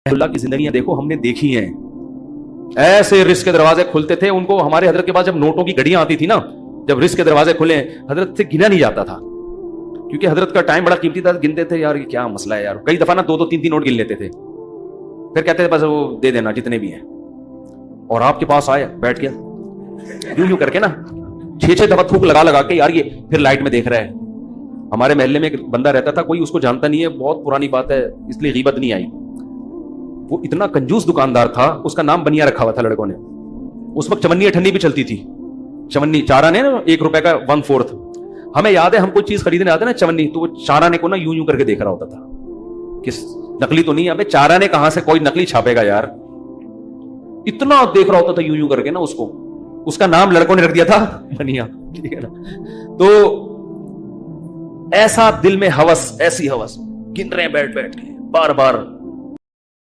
اللہ کی زندگیاں دیکھو، ہم نے دیکھی ہیں، ایسے رزق کے دروازے کھلتے تھے ان کو. ہمارے حضرت کے پاس جب نوٹوں کی گھڑیاں آتی تھی نا، جب رزق کے دروازے کھلے، حضرت سے گنا نہیں جاتا تھا، کیونکہ حضرت کا ٹائم بڑا قیمتی تھا. گنتے تھے یار یہ کیا مسئلہ ہے یار، کئی دفعہ نا 2-3 نوٹ گن لیتے تھے، پھر کہتے تھے بس وہ دے دینا جتنے بھی ہیں. اور آپ کے پاس آئے بیٹھ گیا یوں کر کے نا 6 دفعہ تھوک لگا کے، یار یہ پھر لائٹ میں دیکھ رہا ہے. ہمارے محلے میں ایک بندہ رہتا تھا، کوئی اس کو جانتا نہیں ہے، بہت پرانی بات ہے اس لیے غیبت نہیں آئی. وہ اتنا کنجوس دکاندار تھا، اس کا نام بنیا رکھا ہوا تھا لڑکوں نے. اس وقت چمنی اٹھنی بھی چلتی تھی، چمنی 4 آنے نا 1 روپے کا 1/4. ہمیں یاد ہے ہم کوئی چیز خریدنے آتے نا چمنی، تو وہ 4 آنے کو نا یوں کر کے دیکھ رہا ہوتا تھا کہ نقلی تو نہیں ہے. ابے 4 آنے کہاں سے کوئی نقلی چھاپے گا یار، اتنا دیکھ رہا ہوتا تھا یوں کر کے نا اس کو. اس کا نام لڑکوں نے رکھ دیا تھا بنیا، ٹھیک ہے نا. تو ایسا دل میں ہوس، ایسی ہوس، گن رہے ہیں بیٹھ کے بار بار